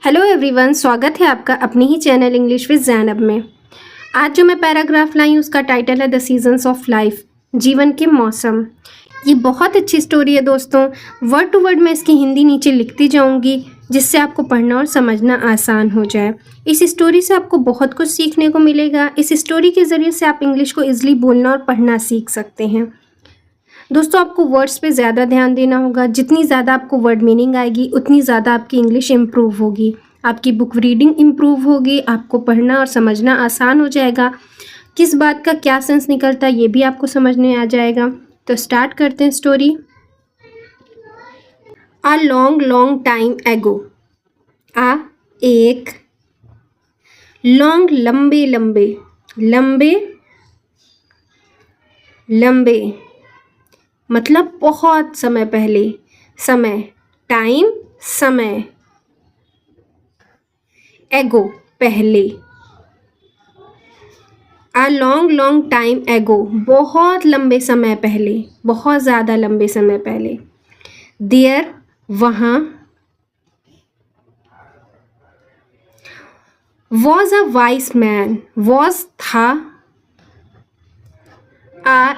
Hello everyone, स्वागत है आपका अपने ही चैनल इंग्लिश विद ज़ैनब में। आज जो मैं पैराग्राफ लाई हूँ उसका टाइटल है द सीजन्स ऑफ लाइफ, जीवन के मौसम। ये बहुत अच्छी स्टोरी है दोस्तों। वर्ड टू वर्ड मैं इसकी हिंदी नीचे लिखती जाऊँगी जिससे आपको पढ़ना और समझना आसान हो जाए। इस स्टोरी से आपको बहुत कुछ सीखने को मिलेगा। इस स्टोरी के ज़रिए से आप इंग्लिश को ईजिली बोलना और पढ़ना सीख सकते हैं। दोस्तों, आपको वर्ड्स पे ज़्यादा ध्यान देना होगा। जितनी ज़्यादा आपको वर्ड मीनिंग आएगी उतनी ज़्यादा आपकी इंग्लिश इम्प्रूव होगी, आपकी बुक रीडिंग इम्प्रूव होगी, आपको पढ़ना और समझना आसान हो जाएगा। किस बात का क्या सेंस निकलता है ये भी आपको समझ में आ जाएगा। तो स्टार्ट करते हैं story. A long long time एगो। एक लॉन्ग लंबे लंबे, लंबे लंबे मतलब बहुत समय पहले, समय टाइम समय, एगो पहले। अ लॉन्ग लॉन्ग टाइम एगो बहुत लंबे समय पहले, बहुत ज़्यादा लंबे समय पहले। देयर वहाँ, was a wise man, was था,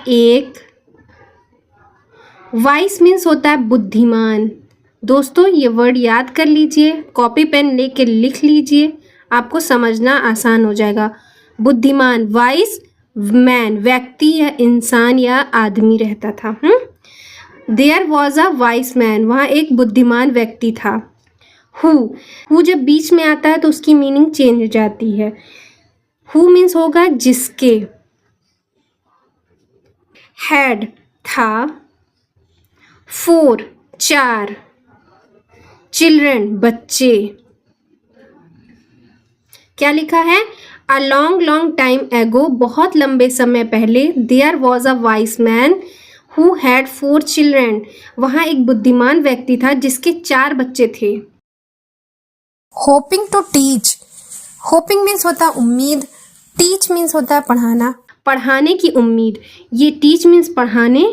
एक, वाइस मीन्स होता है बुद्धिमान। दोस्तों ये वर्ड याद कर लीजिए, कॉपी पेन लेके लिख लीजिए, आपको समझना आसान हो जाएगा। बुद्धिमान, वाइस मैन व्यक्ति या इंसान या आदमी रहता था। There was a wise man, वहाँ एक बुद्धिमान व्यक्ति था। हु जब बीच में आता है तो उसकी मीनिंग चेंज हो जाती है। हु मीन्स होगा जिसके। हैड था, 4 4, चिल्ड्रन बच्चे। क्या लिखा है? अ लॉन्ग लॉन्ग टाइम एगो बहुत लंबे समय पहले, there was a wise man who had 4 children, वहाँ एक बुद्धिमान व्यक्ति था जिसके 4 बच्चे थे। Hoping to teach, hoping means होता है उम्मीद, टीच मीन्स होता है पढ़ाना, पढ़ाने की उम्मीद। ये टीच मीन्स पढ़ाने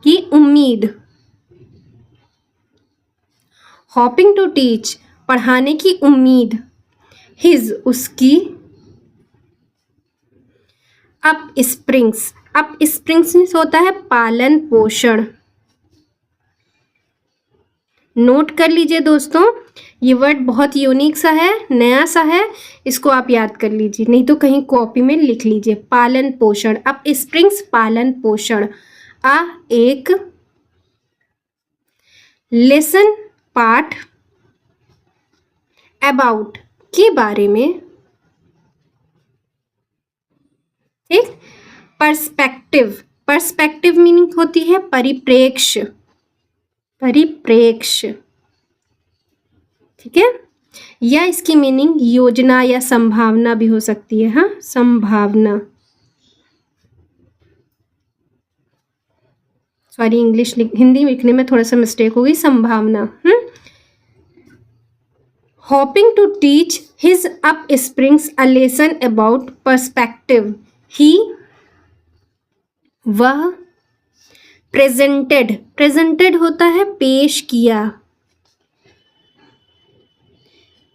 की उम्मीद। हॉपिंग टू टीच पढ़ाने की उम्मीद। हिज उसकी, up springs, up springs means होता है पालन पोषण। नोट कर लीजिए दोस्तों, ये वर्ड बहुत यूनिक सा है, नया सा है, इसको आप याद कर लीजिए, नहीं तो कहीं कॉपी में लिख लीजिए। पालन पोषण, अप स्प्रिंग्स पालन पोषण। एक लेसन पाठ, अबाउट के बारे में, ठीक। पर्सपेक्टिव, पर्सपेक्टिव मीनिंग होती है परिप्रेक्ष्य, परिप्रेक्ष्य, ठीक है। या इसकी मीनिंग योजना या संभावना भी हो सकती है। हाँ, संभावना, सॉरी इंग्लिश हिंदी लिखने में थोड़ा सा मिस्टेक हो गई, संभावना। Hoping to teach his offsprings a lesson about perspective, he वह प्रेजेंटेड, प्रेजेंटेड होता है पेश किया,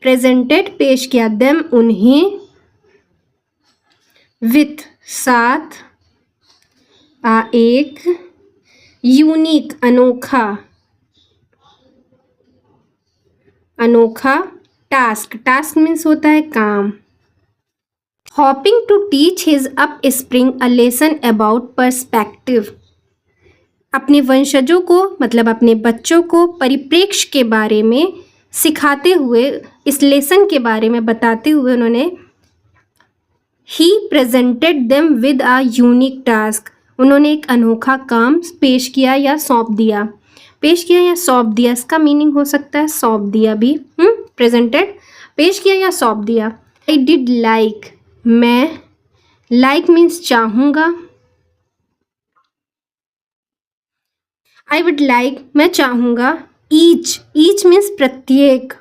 प्रेजेंटेड पेश किया, देम उन्हें, विथ साथ, एक, यूनिक अनोखा, अनोखा, टास्क, टास्क मीन्स होता है काम। Hoping to teach his offspring a lesson about perspective, अपने वंशजों को मतलब अपने बच्चों को परिप्रेक्ष्य के बारे में सिखाते हुए, इस लेसन के बारे में बताते हुए उन्होंने he presented them with a unique task, उन्होंने एक अनोखा काम पेश किया या सौंप दिया। पेश किया या सौंप दिया, इसका मीनिंग हो सकता है सौंप दिया भी। प्रेजेंटेड, पेश किया या सौंप दिया। आई डिड लाइक, मैं, लाइक मीन्स चाहूँगा, आई वुड लाइक मैं चाहूँगा, ईच, ईच मीन्स प्रत्येक,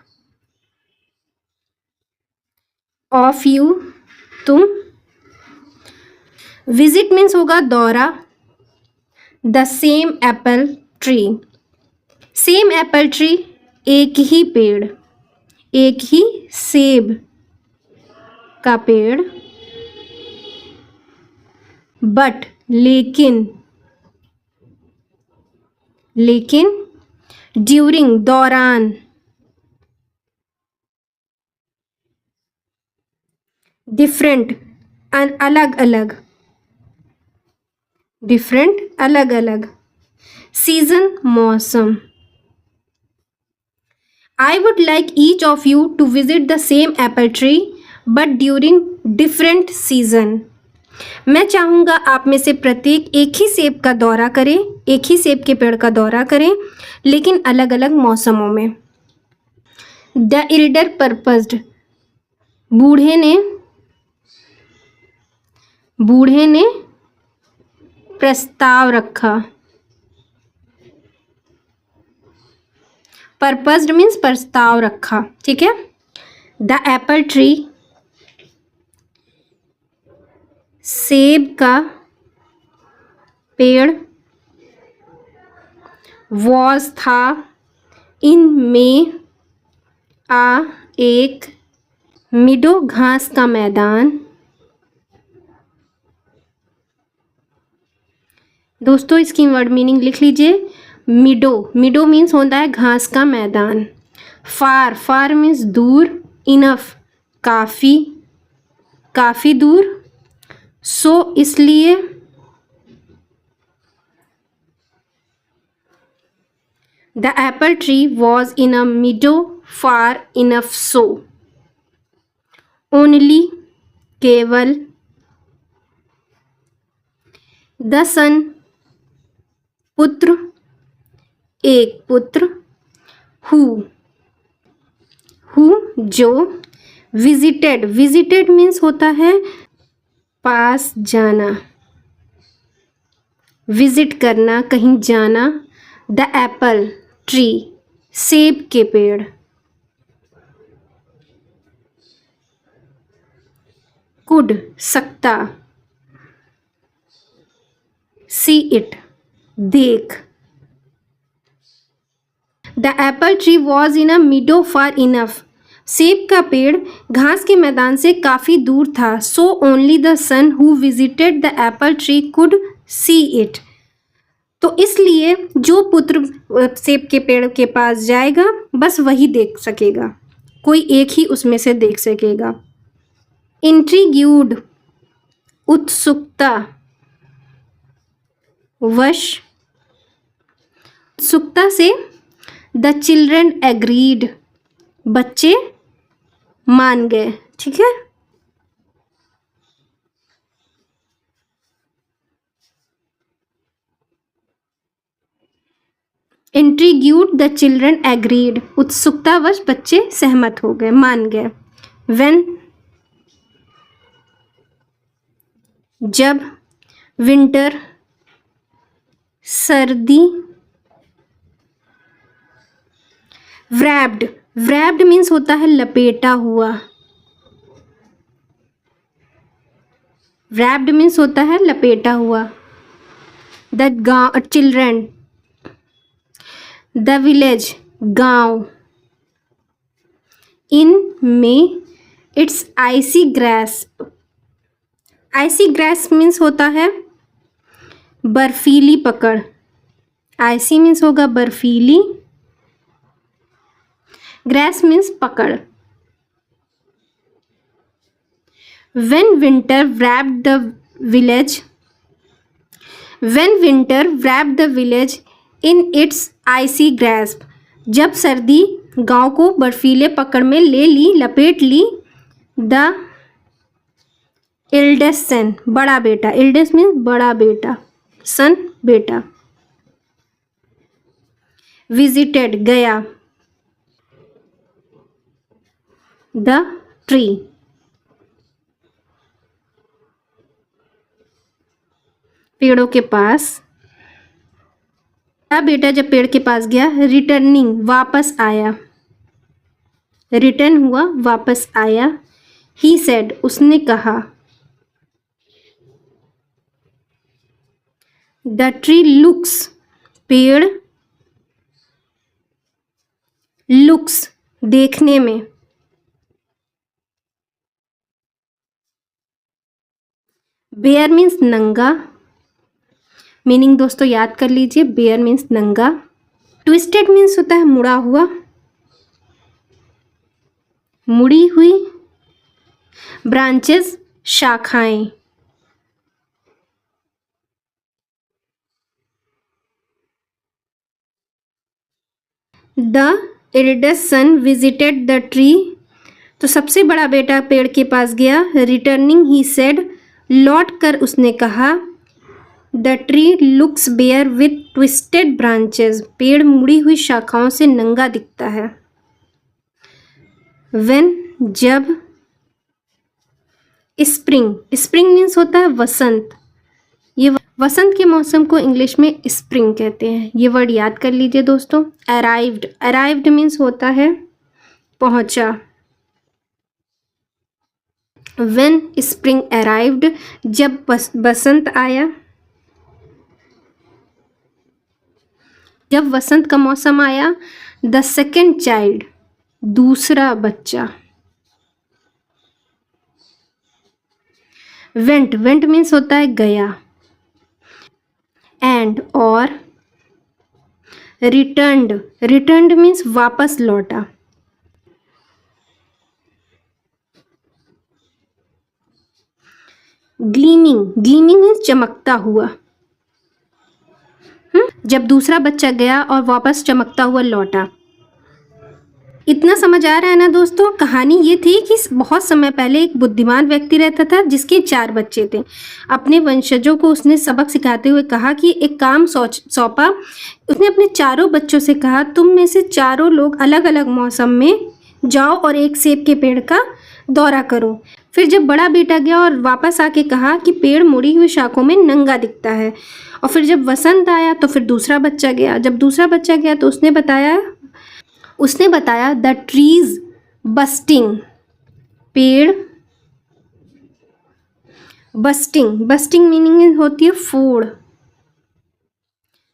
ऑफ यू तुम, विजिट मीन्स होगा दौरा, the same Apple tree, same Apple tree एक ही पेड़, एक ही सेब का पेड़, बट लेकिन, लेकिन ड्यूरिंग दौरान, डिफरेंट अलग अलग, डिफरेंट अलग अलग, सीजन मौसम। I would like each of you to visit the same apple tree but during different season. मैं चाहूँगा आप में से प्रत्येक एक ही सेब का दौरा करें, एक ही सेब के पेड़ का दौरा करें, लेकिन अलग अलग मौसमों में। द एल्डर पर्पस्ड, बूढ़े ने प्रस्ताव रखा। पर्पस्ड मीन्स प्रस्ताव रखा, ठीक है। द एप्पल ट्री, सेब का पेड़, वॉज था, इन में, एक, मिडो घास का मैदान। दोस्तों इसकी वर्ड मीनिंग लिख लीजिए। मिडो मीन्स होता है घास का मैदान। फार मीन्स दूर, इनफ काफ़ी दूर, सो इसलिए, the apple tree was in a मिडो far enough so, only केवल, द सन पुत्र, एक पुत्र, हु जो, विजिटेड मीन्स होता है पास जाना, विजिट करना, कहीं जाना। द एप्पल ट्री, सेब के पेड़। कुड सकता, सी इट देख। The apple tree was in a मीडो far enough, सेब का पेड़ घास के मैदान से काफ़ी दूर था। So only the son who visited the apple tree could see it, तो इसलिए जो पुत्र सेब के पेड़ के पास जाएगा बस वही देख सकेगा, कोई एक ही उसमें से देख सकेगा। इंट्रीग्यूड, उत्सुकता वश, उत्सुकता से। द चिल्ड्रन एग्रीड, बच्चे मान गए, ठीक है। इंट्रीग्यूड, द चिल्ड्रन एग्रीड, उत्सुकतावश बच्चे सहमत हो गए, मान गए। व्हेन, जब, विंटर सर्दी। wrapped मीन्स होता है लपेटा हुआ, wrapped मीन्स होता है लपेटा हुआ। द चिल्ड्रन, द विलेज गांव, इन में, it's icy grasp, icy grasp means होता है बर्फीली पकड़, आइसी मीन्स होगा बर्फीली, ग्रास मीन्स पकड़। When winter wrapped the village, when winter wrapped the village in its icy grasp, जब सर्दी गांव को बर्फीले पकड़ में ले ली, लपेट ली। द एल्डेस्ट सन, बड़ा बेटा, एल्डेस्ट मीन्स बड़ा बेटा, सन बेटा। विजिटेड, गया। द ट्री, पेड़ों के पास। बेटा जब पेड़ के पास गया। रिटर्निंग, वापस आया, रिटर्न हुआ, वापस आया। ही सेड, उसने कहा। द ट्री लुक्स, पेड़ लुक्स देखने में, बेयर मीन्स नंगा, मीनिंग दोस्तों याद कर लीजिए, बेयर मीन्स नंगा। ट्विस्टेड मीन्स होता है मुड़ा हुआ, मुड़ी हुई। ब्रांचेस शाखाएं। The eldest son visited the tree, तो सबसे बड़ा बेटा पेड़ के पास गया। रिटर्निंग ही सेड, लौट कर उसने कहा। The tree looks bare with twisted branches, पेड़ मुड़ी हुई शाखाओं से नंगा दिखता है। व्हेन जब। स्प्रिंग, स्प्रिंग मीन्स होता है वसंत। ये वसंत के मौसम को इंग्लिश में स्प्रिंग कहते हैं। ये वर्ड याद कर लीजिए दोस्तों। अराइव्ड, अराइव्ड मीन्स होता है पहुंचा। व्हेन स्प्रिंग अराइव्ड, जब बसंत आया, जब वसंत का मौसम आया। द सेकेंड चाइल्ड, दूसरा बच्चा। वेंट, वेंट मीन्स होता है गया। एंड और। रिटर्न्ड, रिटर्न्ड मीन्स वापस लौटा। ग्लीमिंग, ग्लीमिंग मीन्स चमकता हुआ। जब दूसरा बच्चा गया और वापस चमकता हुआ लौटा। इतना समझ आ रहा है ना दोस्तों। कहानी ये थी कि बहुत समय पहले एक बुद्धिमान व्यक्ति रहता था जिसके 4 बच्चे थे। अपने वंशजों को उसने सबक सिखाते हुए कहा कि एक काम सौंपा। उसने अपने चारों बच्चों से कहा, तुम में से चारों लोग अलग अलग मौसम में जाओ और एक सेब के पेड़ का दौरा करो। फिर जब बड़ा बेटा गया और वापस आके कहा कि पेड़ मुड़ी हुई शाखों में नंगा दिखता है। और फिर जब वसंत आया तो फिर दूसरा बच्चा गया। जब दूसरा बच्चा गया तो उसने बताया द ट्रीज बस्टिंग, पेड़ बस्टिंग, बस्टिंग मीनिंग होती है फोड़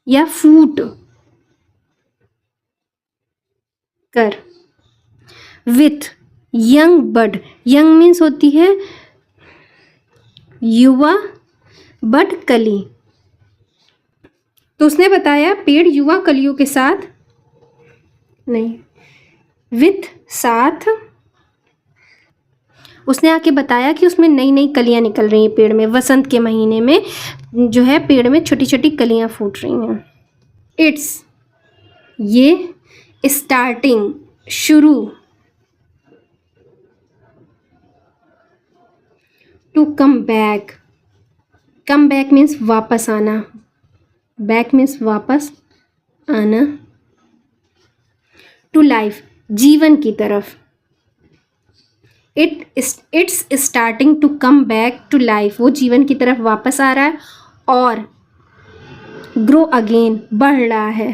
या फूट कर। With young bud, young means होती है युवा, बड कली। तो उसने बताया पेड़ युवा कलियों के साथ नहीं, विथ साथ। उसने आके बताया कि उसमें नई नई कलियां निकल रही हैं पेड़ में। वसंत के महीने में जो है पेड़ में छोटी छोटी कलियां फूट रही हैं। इट्स, ये स्टार्टिंग, शुरू। To come back, come back means वापस आना, बैक मीन्स वापस आना। टू लाइफ, जीवन की तरफ। It's starting to come back to life, वो जीवन की तरफ वापस आ रहा है। और ग्रो अगेन, बढ़ रहा है,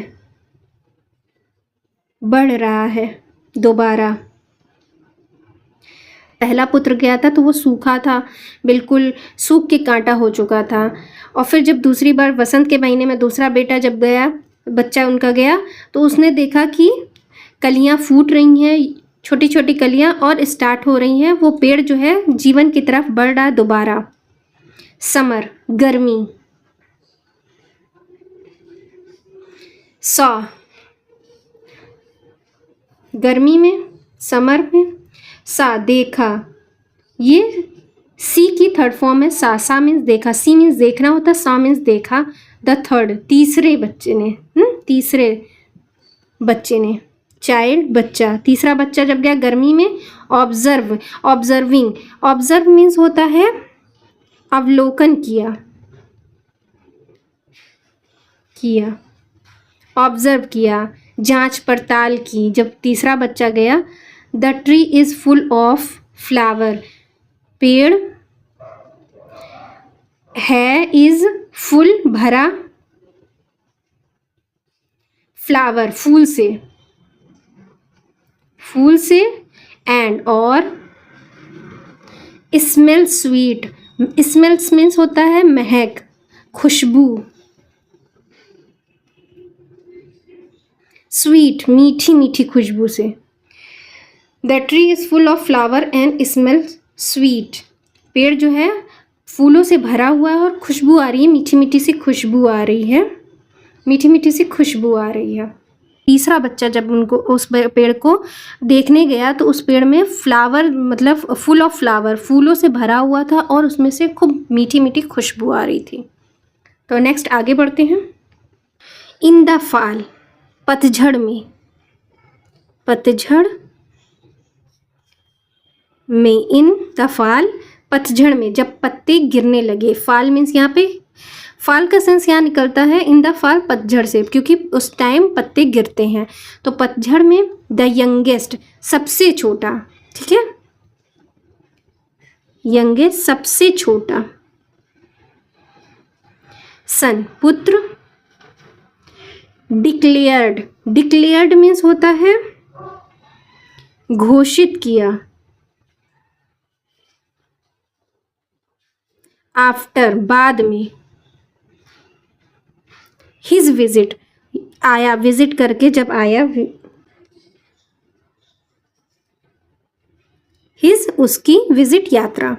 बढ़ रहा है दोबारा। पहला पुत्र गया था तो वो सूखा था, बिल्कुल सूख के कांटा हो चुका था। और फिर जब दूसरी बार वसंत के महीने में दूसरा बेटा जब गया, बच्चा उनका गया, तो उसने देखा कि कलियां फूट रही हैं, छोटी छोटी कलियां, और स्टार्ट हो रही हैं। वो पेड़ जो है जीवन की तरफ बढ़ रहा है दोबारा। समर, गर्मी। सॉ, गर्मी में, समर में। सा, देखा। ये सी की थर्ड फॉर्म है। सा मीन्स देखा, सी मीन्स देखना होता, सा मीन्स देखा। द थर्ड, तीसरे बच्चे ने, तीसरे बच्चे ने। चाइल्ड, बच्चा। तीसरा बच्चा जब गया गर्मी में। ऑब्जर्व, ऑब्जर्विंग, ऑब्जर्व मीन्स होता है अवलोकन किया, किया, ऑब्जर्व किया, जांच पड़ताल की। जब तीसरा बच्चा गया। The tree is full of flower, पेड़ है, इज फुल भरा, फ्लावर फूल से, फूल से। एंड और स्मेल स्वीट, स्मेल्स मीन्स होता है महक, खुशबू। स्वीट मीठी मीठी खुशबू से। The tree is full of flower and smell sweet. पेड़ जो है फूलों से भरा हुआ है और खुशबू आ रही है, मीठी मीठी सी खुशबू आ रही है, मीठी मीठी सी खुशबू आ रही है। तीसरा बच्चा जब उनको उस पेड़ को देखने गया तो उस पेड़ में फ्लावर मतलब फुल ऑफ फ्लावर, फूलों से भरा हुआ था और उसमें से खूब मीठी मीठी खुशबू आ रही थी। तो नेक्स्ट आगे बढ़ते हैं। इन द फॉल, पतझड़ में, पतझड़ में, इन द फॉल पतझड़ में, जब पत्ते गिरने लगे। फॉल मीन्स यहाँ पे फॉल का सेंस क्या निकलता है, इन द फॉल पतझड़ से, क्योंकि उस टाइम पत्ते गिरते हैं। तो पतझड़ में द यंगेस्ट, सबसे छोटा, ठीक है, यंगेस्ट सबसे छोटा, सन पुत्र, डिक्लेयर्ड, डिक्लेयर्ड मीन्स होता है घोषित किया, आफ्टर बाद में, हिज विजिट आया, विजिट करके जब आया, हिज उसकी, विजिट यात्रा।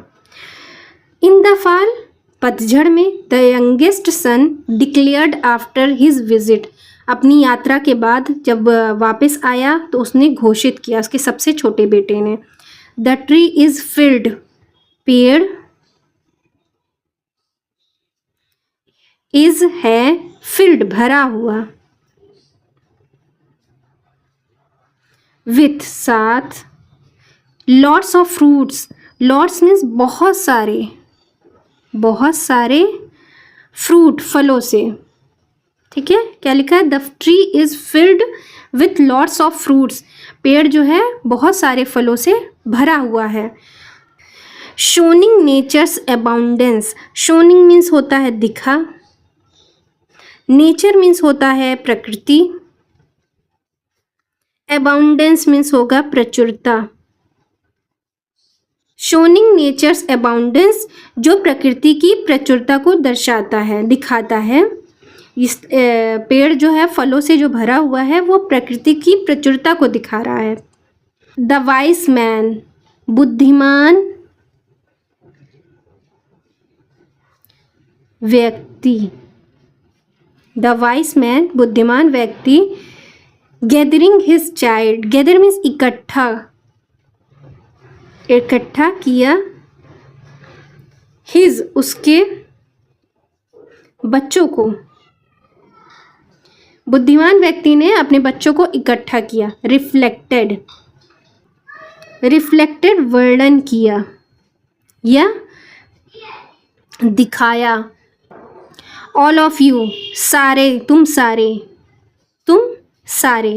इन द फॉल पतझड़ में, the youngest son declared after his visit, अपनी यात्रा के बाद जब वापस आया तो उसने घोषित किया, उसके सबसे छोटे बेटे ने। द ट्री इज फिल्ड, पेड़, इज है, फिल्ड भरा हुआ, विथ साथ, lots of fruits, lots means बहुत सारे, बहुत सारे, फ्रूट फलों से, ठीक है। क्या लिखा है, the tree is filled with lots of fruits, पेड़ जो है बहुत सारे फलों से भरा हुआ है। शोनिंग नेचर्स अबाउंडेंस, शोनिंग मीन्स होता है दिखा, नेचर मीन्स होता है प्रकृति, अबाउंडेंस मीन्स होगा प्रचुरता। शोनिंग नेचर्स अबाउंडेंस, जो प्रकृति की प्रचुरता को दर्शाता है, दिखाता है। इस पेड़ जो है फलों से जो भरा हुआ है वो प्रकृति की प्रचुरता को दिखा रहा है। द वाइस मैन, बुद्धिमान व्यक्ति, द वाइस मैन बुद्धिमान व्यक्ति, gathering his child, gather means इकट्ठा, इकट्ठा किया, हिज उसके बच्चों को, बुद्धिमान व्यक्ति ने अपने बच्चों को इकट्ठा किया। रिफ्लेक्टेड, रिफ्लेक्टेड वर्णन किया या दिखाया। ऑल ऑफ यू, सारे, तुम सारे, तुम सारे,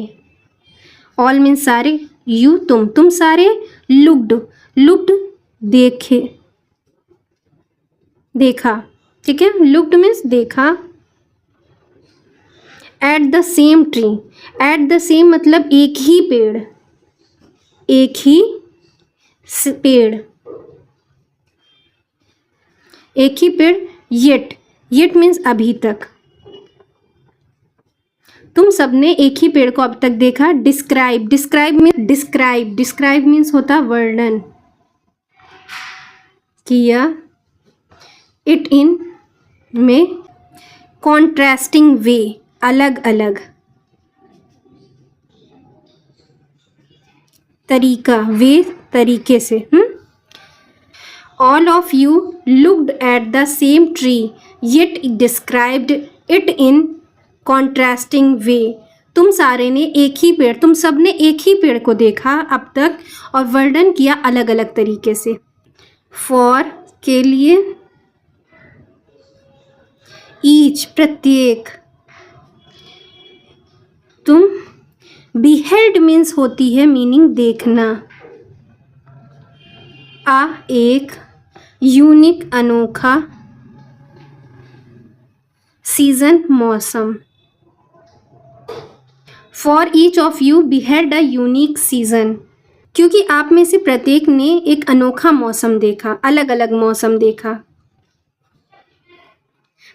ऑल मीन्स सारे, यू तुम सारे, लुक्ड, लुक्ड देखे, देखा, ठीक है, लुक्ड मीन्स देखा। Eight the same tree, eight the same मतलब एक ही पेड़, एक ही पेड़, एक ही पेड़। येट, येट मीन्स अभी तक, तुम सबने एक ही पेड़ को अब तक देखा। Describe, describe means describe, describe means होता वर्णन किया। इट इन में कॉन्ट्रास्टिंग वे, अलग अलग तरीका, वे तरीके से। All of you looked at the same tree yet described it in contrasting way, तुम सारे ने एक ही पेड़, तुम सब ने एक ही पेड़ को देखा अब तक और वर्णन किया अलग अलग तरीके से। फॉर के लिए, ईच प्रत्येक, तुम, बिहेल्ड मीन्स होती है मीनिंग देखना, आ एक, यूनिक अनोखा, सीजन मौसम। For each of you beheld a unique season, क्योंकि आप में से प्रत्येक ने एक अनोखा मौसम देखा, अलग अलग मौसम देखा।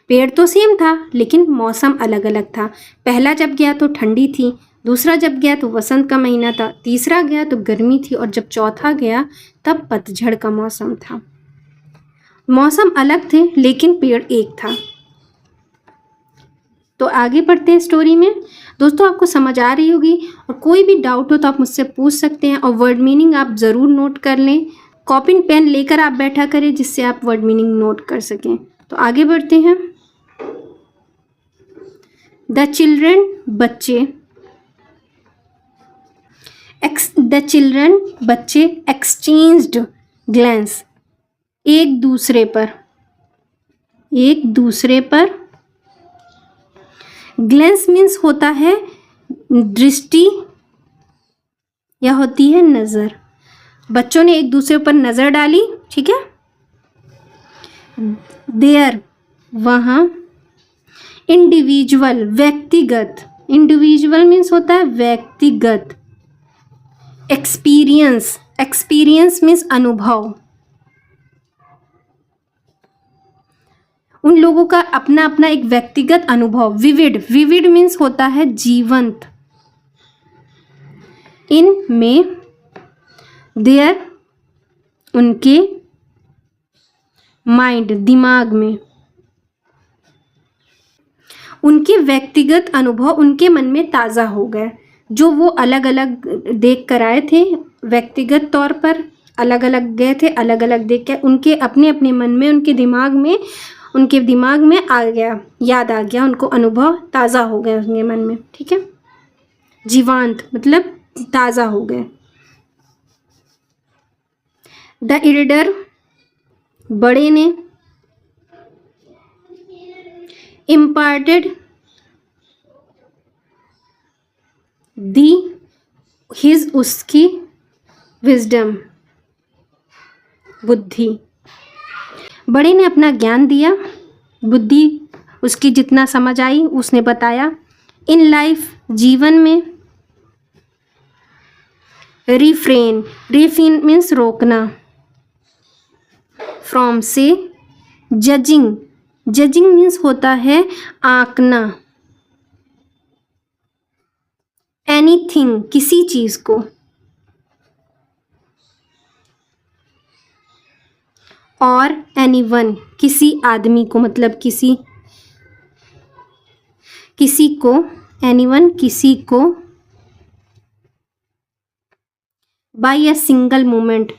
पेड़ तो सेम था लेकिन मौसम अलग अलग था। पहला जब गया तो ठंडी थी, दूसरा जब गया तो वसंत का महीना था, तीसरा गया तो गर्मी थी, और जब चौथा गया तब पतझड़ का मौसम था। मौसम अलग थे लेकिन पेड़ एक था। तो आगे बढ़ते हैं स्टोरी में। दोस्तों आपको समझ आ रही होगी, और कोई भी डाउट हो तो आप मुझसे पूछ सकते हैं, और वर्ड मीनिंग आप ज़रूर नोट कर लें। कॉपी पेन लेकर आप बैठा करें जिससे आप वर्ड मीनिंग नोट कर सकें। तो आगे बढ़ते हैं। द चिल्ड्रन बच्चे एक्सचेंज्ड ग्लैंस, एक दूसरे पर। ग्लैंस मीन्स होता है दृष्टि या होती है नज़र। बच्चों ने एक दूसरे पर नज़र डाली, ठीक है। देयर, वहाँ। इंडिविजुअल, व्यक्तिगत। इंडिविजुअल मीन्स होता है व्यक्तिगत। एक्सपीरियंस मीन्स अनुभव। उन लोगों का अपना अपना एक व्यक्तिगत अनुभव। विविड मीन्स होता है जीवंत। इन में, देयर, उनके, माइंड, दिमाग में। उनके व्यक्तिगत अनुभव उनके मन में ताज़ा हो गए, जो वो अलग अलग देख कर आए थे, व्यक्तिगत तौर पर अलग अलग गए थे, अलग अलग देख कर उनके अपने अपने मन में, उनके दिमाग में आ गया, याद आ गया, उनको अनुभव ताज़ा हो गए उनके मन में, ठीक है। जीवांत मतलब ताज़ा हो गए। द एल्डर, बड़े ने, इम्पार्टेड दी हिज, उसकी, विजडम, बुद्धि। बड़े ने अपना ज्ञान दिया, बुद्धि उसकी जितना समझ आई उसने बताया। इन लाइफ, जीवन में। रिफ्रेन मीन्स रोकना। फ्रॉम, से। जजिंग मीन्स होता है आंकना। एनीथिंग, किसी चीज को। और एनीवन, किसी आदमी को, मतलब किसी को। एनीवन, किसी को। बाय अ सिंगल मोमेंट,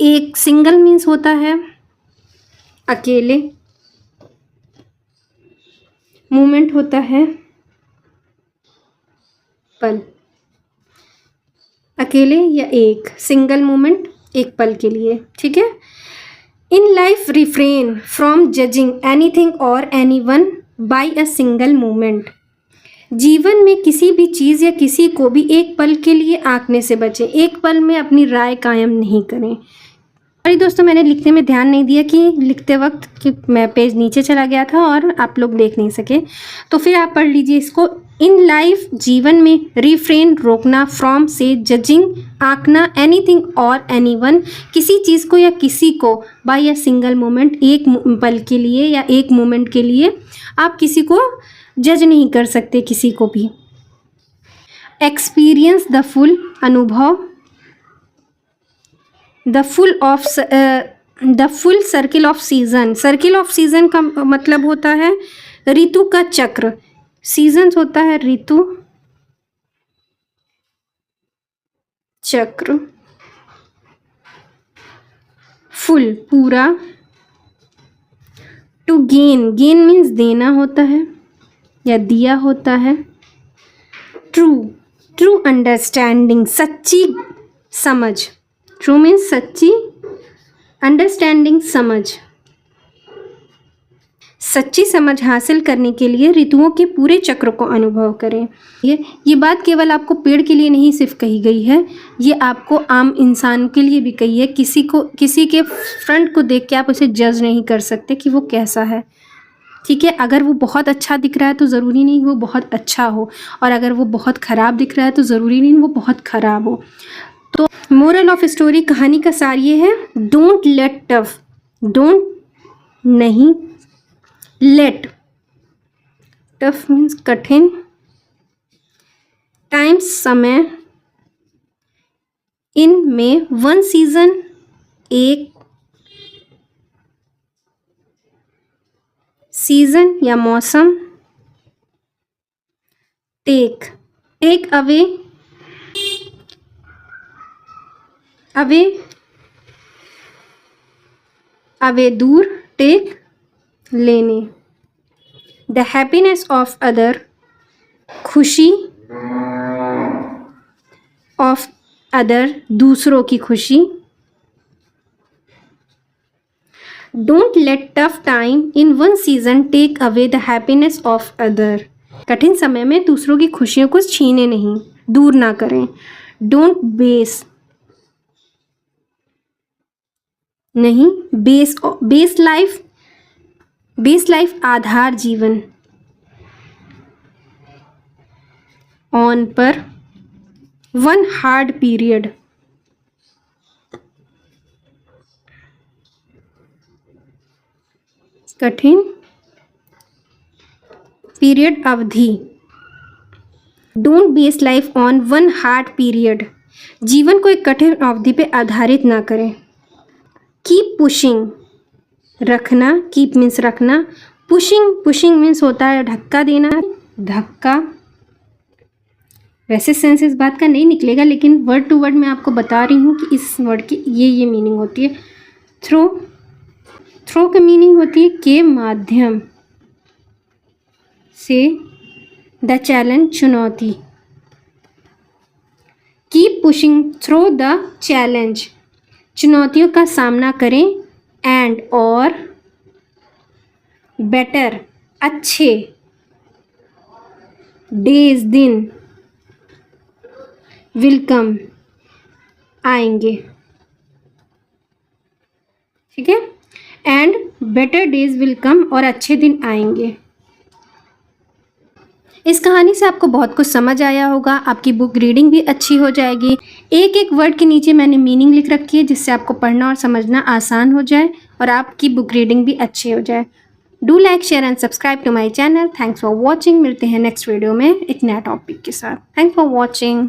एक। सिंगल मीन्स होता है अकेले, मोमेंट होता है पल। अकेले या एक, सिंगल मोमेंट, एक पल के लिए, ठीक है। In life, refrain from judging anything और anyone by a single moment. जीवन में किसी भी चीज़ या किसी को भी एक पल के लिए आंकने से बचें, एक पल में अपनी राय कायम नहीं करें। अरे दोस्तों, मैंने लिखने में ध्यान नहीं दिया कि लिखते वक्त कि मैं पेज नीचे चला गया था और आप लोग देख नहीं सके, तो फिर आप पढ़ लीजिए इसको। इन लाइफ, जीवन में। रिफ्रेन, रोकना। फ्रॉम, से। जजिंग, आंकना। एनीथिंग और एनीवन, किसी चीज़ को या किसी को। बाय अ सिंगल मोमेंट, एक पल के लिए या एक मोमेंट के लिए आप किसी को जज नहीं कर सकते, किसी को भी। एक्सपीरियंस, द फुल, अनुभव। The full circle off season. Circle off season का मतलब होता है ऋतु का चक्र। सीजन्स होता है ऋतु चक्र। फुल, पूरा। टू गेन मीन्स देना होता है या दिया होता है। ट्रू अंडरस्टैंडिंग, सच्ची समझ। ट्रू मीन्स सच्ची, अंडरस्टैंडिंग समझ। सच्ची समझ हासिल करने के लिए ऋतुओं के पूरे चक्र को अनुभव करें। ये बात केवल आपको पेड़ के लिए नहीं सिर्फ कही गई है, ये आपको आम इंसान के लिए भी कही है। किसी के फ्रंट को देख के आप उसे जज नहीं कर सकते कि वो कैसा है, ठीक है। अगर वो बहुत अच्छा दिख रहा है तो ज़रूरी नहीं वो बहुत अच्छा हो, और अगर वो बहुत ख़राब दिख रहा है तो ज़रूरी नहीं वो बहुत ख़राब हो। तो मोरल ऑफ स्टोरी, कहानी का सार ये है, डोंट लेट टफ, नहीं, लेट, टफ मीन्स कठिन, टाइम समय, इन में, वन सीजन एक सीजन या मौसम, take take away away away दूर, टेक लेने। द हैप्पीनेस ऑफ अदर खुशी, ऑफ अदर दूसरों की खुशी। Don't let tough time in one season take away the happiness of other. कठिन समय में दूसरों की खुशियों को छीने नहीं, दूर ना करें। डोंट बेस नहीं, बेस लाइफ आधार जीवन, ऑन पर, वन हार्ड पीरियड, कठिन पीरियड अवधि। Don't base life on one hard period, जीवन को एक कठिन अवधि पे आधारित ना करें। कीप पुशिंग रखना, कीप मीन्स रखना, पुशिंग मीन्स होता है धक्का देना, धक्का। वैसे सेंस इस बात का नहीं निकलेगा, लेकिन वर्ड टू वर्ड मैं आपको बता रही हूँ कि इस वर्ड की ये मीनिंग होती है। थ्रो की मीनिंग होती है के माध्यम से, द चैलेंज चुनौती। Keep pushing through the challenge, चुनौतियों का सामना करें। एंड और बेटर अच्छे, डेज दिन, विल आएंगे, ठीक है। And better days will come, और अच्छे दिन आएंगे। इस कहानी से आपको बहुत कुछ समझ आया होगा, आपकी बुक रीडिंग भी अच्छी हो जाएगी। एक एक वर्ड के नीचे मैंने मीनिंग लिख रखी है, जिससे आपको पढ़ना और समझना आसान हो जाए और आपकी बुक रीडिंग भी अच्छी हो जाए। Do like, share and subscribe to my channel. Thanks for watching. मिलते हैं नेक्स्ट वीडियो में एक नया टॉपिक के साथ। Thanks for watching.